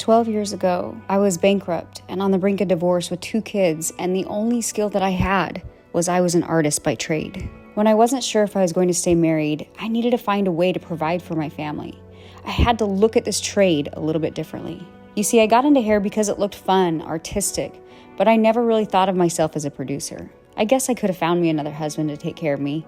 12 years ago, I was bankrupt and on the brink of divorce with 2 kids, and the only skill that I had was I was an artist by trade. When I wasn't sure if I was going to stay married, I needed to find a way to provide for my family. I had to look at this trade a little bit differently. You see, I got into hair because it looked fun, artistic, but I never really thought of myself as a producer. I guess I could have found me another husband to take care of me,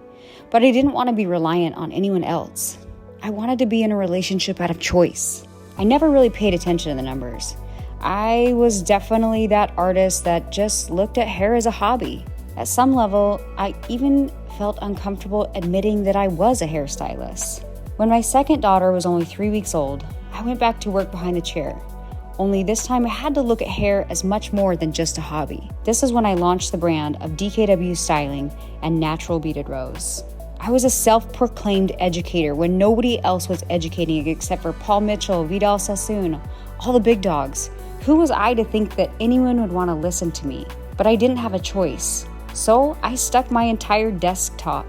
but I didn't want to be reliant on anyone else. I wanted to be in a relationship out of choice. I never really paid attention to the numbers. I was definitely that artist that just looked at hair as a hobby. At some level, I even felt uncomfortable admitting that I was a hairstylist. When my second daughter was only 3 weeks old, I went back to work behind the chair. Only this time I had to look at hair as much more than just a hobby. This is when I launched the brand of DKW Styling and Natural Beaded Rose. I was a self-proclaimed educator when nobody else was educating except for Paul Mitchell, Vidal Sassoon, all the big dogs. Who was I to think that anyone would want to listen to me? But I didn't have a choice. So I stuck my entire desktop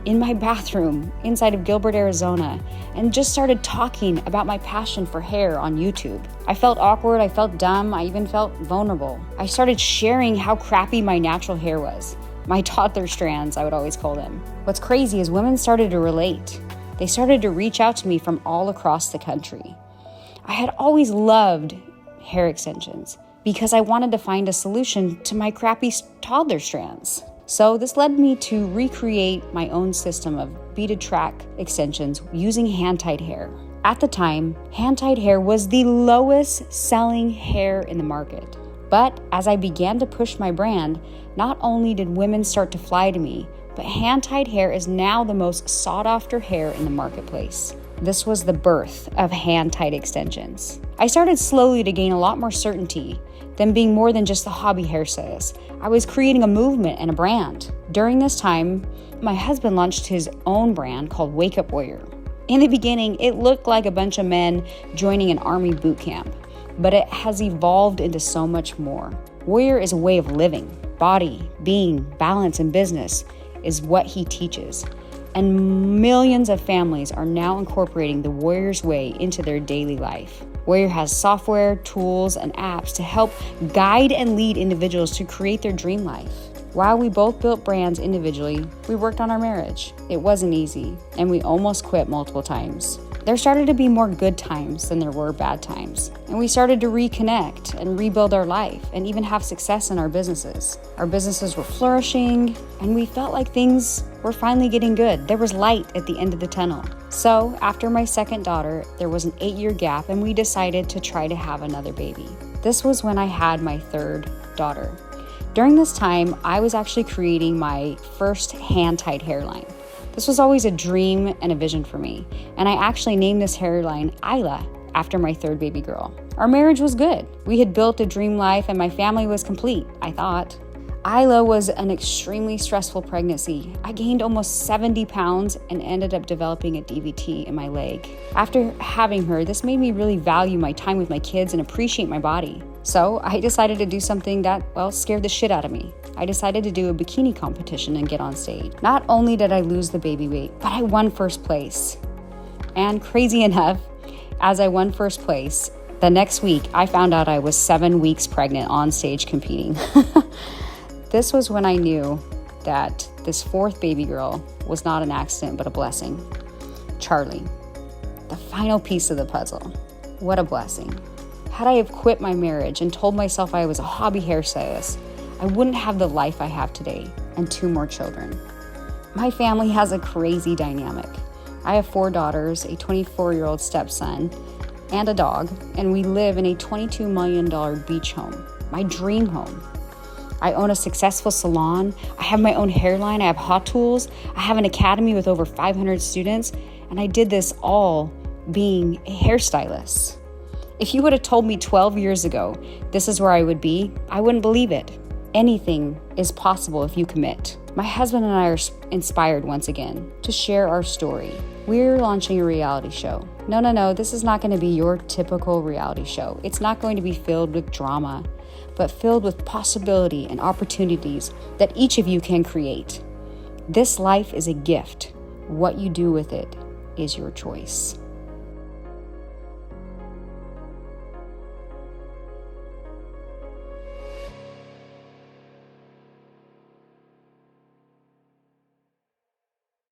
in my bathroom inside of Gilbert, Arizona, and just started talking about my passion for hair on YouTube. I felt awkward, I felt dumb, I even felt vulnerable. I started sharing how crappy my natural hair was. My toddler strands, I would always call them. What's crazy is women started to relate. They started to reach out to me from all across the country. I had always loved hair extensions because I wanted to find a solution to my crappy toddler strands. So this led me to recreate my own system of beaded track extensions using hand-tied hair. At the time, hand-tied hair was the lowest selling hair in the market. But as I began to push my brand, not only did women start to fly to me, but hand-tied hair is now the most sought-after hair in the marketplace. This was the birth of hand-tied extensions. I started slowly to gain a lot more certainty than being more than just a hobby hairstylist. I was creating a movement and a brand. During this time, my husband launched his own brand called Wake Up Warrior. In the beginning, it looked like a bunch of men joining an army boot camp, but it has evolved into so much more. Warrior is a way of living. Body, being, balance, and business is what he teaches. And millions of families are now incorporating the Warrior's Way into their daily life. Warrior has software, tools, and apps to help guide and lead individuals to create their dream life. While we both built brands individually, we worked on our marriage. It wasn't easy, and we almost quit multiple times. There started to be more good times than there were bad times, and we started to reconnect and rebuild our life and even have success in our businesses. Our businesses were flourishing, and we felt like things were finally getting good. There was light at the end of the tunnel. So after my second daughter, there was an 8-year gap, and we decided to try to have another baby. This was when I had my third daughter. During this time, I was actually creating my first hand-tied hairline. This was always a dream and a vision for me, and I actually named this hairline Isla after my third baby girl. Our marriage was good. We had built a dream life and my family was complete, I thought. Isla was an extremely stressful pregnancy. I gained almost 70 pounds and ended up developing a DVT in my leg. After having her, this made me really value my time with my kids and appreciate my body. So I decided to do something that, scared the shit out of me. I decided to do a bikini competition and get on stage. Not only did I lose the baby weight, but I won first place. And crazy enough, as I won first place, the next week I found out I was 7 weeks pregnant on stage competing. This was when I knew that this fourth baby girl was not an accident, but a blessing. Charlie, the final piece of the puzzle. What a blessing. Had I have quit my marriage and told myself I was a hobby hairstylist, I wouldn't have the life I have today and 2 more children. My family has a crazy dynamic. I have 4 daughters, a 24-year-old stepson, and a dog, and we live in a $22 million beach home, my dream home. I own a successful salon, I have my own hairline, I have hot tools, I have an academy with over 500 students, and I did this all being a hairstylist. If you would have told me 12 years ago this is where I would be, I wouldn't believe it. Anything is possible if you commit. My husband and I are inspired once again to share our story. We're launching a reality show. No, this is not going to be your typical reality show. It's not going to be filled with drama, but filled with possibility and opportunities that each of you can create. This life is a gift. What you do with it is your choice.